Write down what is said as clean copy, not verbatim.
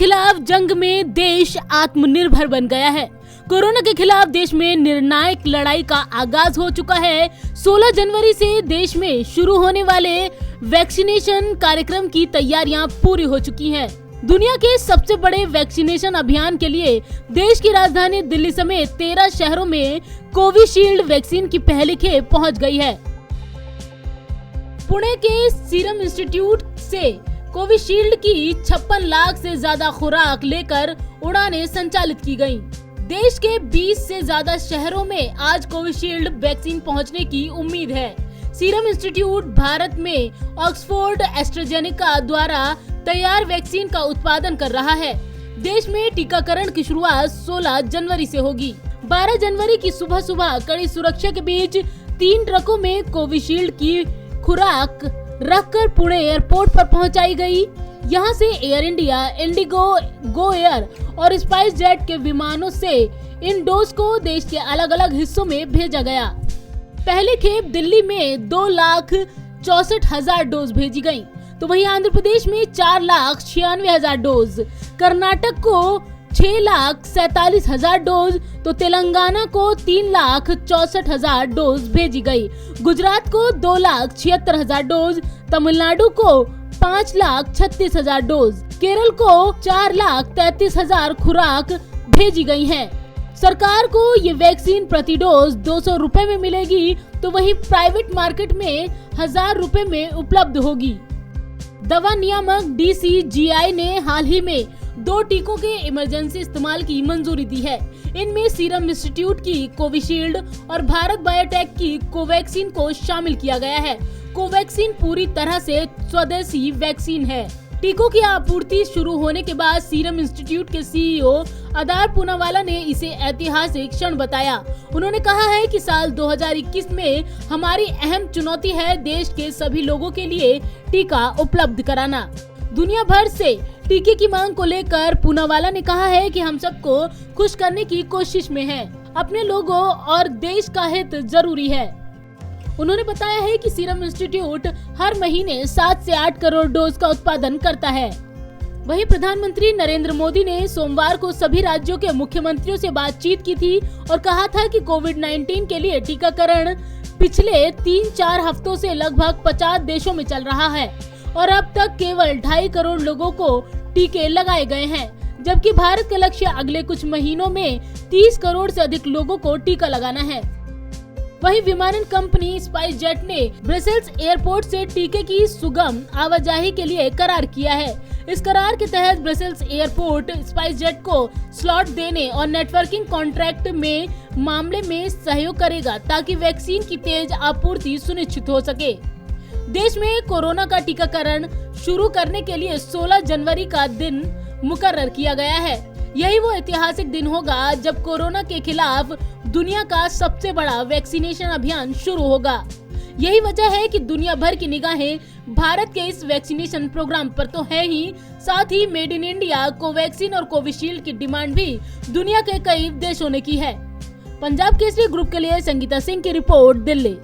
खिलाफ जंग में देश आत्मनिर्भर बन गया है। कोरोना के खिलाफ देश में निर्णायक लड़ाई का आगाज हो चुका है। 16 जनवरी से देश में शुरू होने वाले वैक्सीनेशन कार्यक्रम की तैयारियां पूरी हो चुकी हैं। दुनिया के सबसे बड़े वैक्सीनेशन अभियान के लिए देश की राजधानी दिल्ली समेत 13 शहरों में कोविशील्ड वैक्सीन की पहली खेप पहुंच गई है। पुणे के सीरम इंस्टीट्यूट से कोविशील्ड की 56 लाख से ज्यादा खुराक लेकर उड़ानें संचालित की गयी। देश के 20 से ज्यादा शहरों में आज कोविशील्ड वैक्सीन पहुंचने की उम्मीद है। सीरम इंस्टीट्यूट भारत में ऑक्सफोर्ड एस्ट्राजेनेका द्वारा तैयार वैक्सीन का उत्पादन कर रहा है। देश में टीकाकरण की शुरुआत 16 जनवरी से होगी। 12 जनवरी की सुबह सुबह कड़ी सुरक्षा के बीच 3 ट्रकों में कोविशील्ड की खुराक रखकर पुणे एयरपोर्ट पर पहुंचाई गई। यहां से air India, Indigo, Go Air और स्पाइस जेट के विमानों से इन डोज को देश के अलग अलग हिस्सों में भेजा गया। पहली खेप दिल्ली में 2,64,000 डोज भेजी गयी, तो वहीं आंध्र प्रदेश में 4,96,000 डोज, कर्नाटक को 6,47,000 डोज, तो तेलंगाना को 3,64,000 डोज भेजी गई। गुजरात को 2,76,000 डोज, तमिलनाडु को 5,36,000 डोज, केरल को 4,33,000 खुराक भेजी गई हैं। सरकार को ये वैक्सीन प्रति डोज 200 रुपए में मिलेगी, तो वहीं प्राइवेट मार्केट में 1,000 रुपए में उपलब्ध होगी। दवा नियामक DCGI ने हाल ही में 2 टीकों के इमरजेंसी इस्तेमाल की मंजूरी दी है। इनमें सीरम इंस्टीट्यूट की कोविशील्ड और भारत बायोटेक की कोवैक्सीन को शामिल किया गया है। कोवैक्सीन पूरी तरह से स्वदेशी वैक्सीन है। टीकों की आपूर्ति शुरू होने के बाद सीरम इंस्टीट्यूट के CEO अदार पूनावाला ने इसे ऐतिहासिक क्षण बताया। उन्होंने कहा है कि साल 2021 में हमारी अहम चुनौती है देश के सभी लोगों के लिए टीका उपलब्ध कराना। दुनिया भर से टीके की मांग को लेकर पूनावाला ने कहा है कि हम सबको खुश करने की कोशिश में हैं। अपने लोगों और देश का हित जरूरी है। उन्होंने बताया है कि सीरम इंस्टीट्यूट हर महीने 7 से 8 करोड़ डोज का उत्पादन करता है। वहीं प्रधानमंत्री नरेंद्र मोदी ने सोमवार को सभी राज्यों के मुख्यमंत्रियों से बातचीत की थी और कहा था कि कोविड-19 के लिए टीकाकरण पिछले 3-4 हफ्तों से लगभग 50 देशों में चल रहा है और अब तक केवल 2.5 करोड़ लोगों को टीके लगाए गए हैं, जबकि भारत का लक्ष्य अगले कुछ महीनों में 30 करोड़ से अधिक लोगों को टीका लगाना है। वहीं विमानन कंपनी स्पाइस जेट ने ब्रसेल्स एयरपोर्ट से टीके की सुगम आवाजाही के लिए करार किया है। इस करार के तहत ब्रसेल्स एयरपोर्ट स्पाइस जेट को स्लॉट देने और नेटवर्किंग कॉन्ट्रैक्ट में मामले में सहयोग करेगा ताकि वैक्सीन की तेज आपूर्ति सुनिश्चित हो सके। देश में कोरोना का टीकाकरण शुरू करने के लिए 16 जनवरी का दिन मुकर्रर किया गया है। यही वो ऐतिहासिक दिन होगा जब कोरोना के खिलाफ दुनिया का सबसे बड़ा वैक्सीनेशन अभियान शुरू होगा। यही वजह है कि दुनिया भर की निगाहें भारत के इस वैक्सीनेशन प्रोग्राम पर तो है ही, साथ he made in India Covaxin और कोविशील्ड की डिमांड भी दुनिया के कई देशों ने की है। पंजाब केसरी ग्रुप के लिए संगीता सिंह की रिपोर्ट, दिल्ली।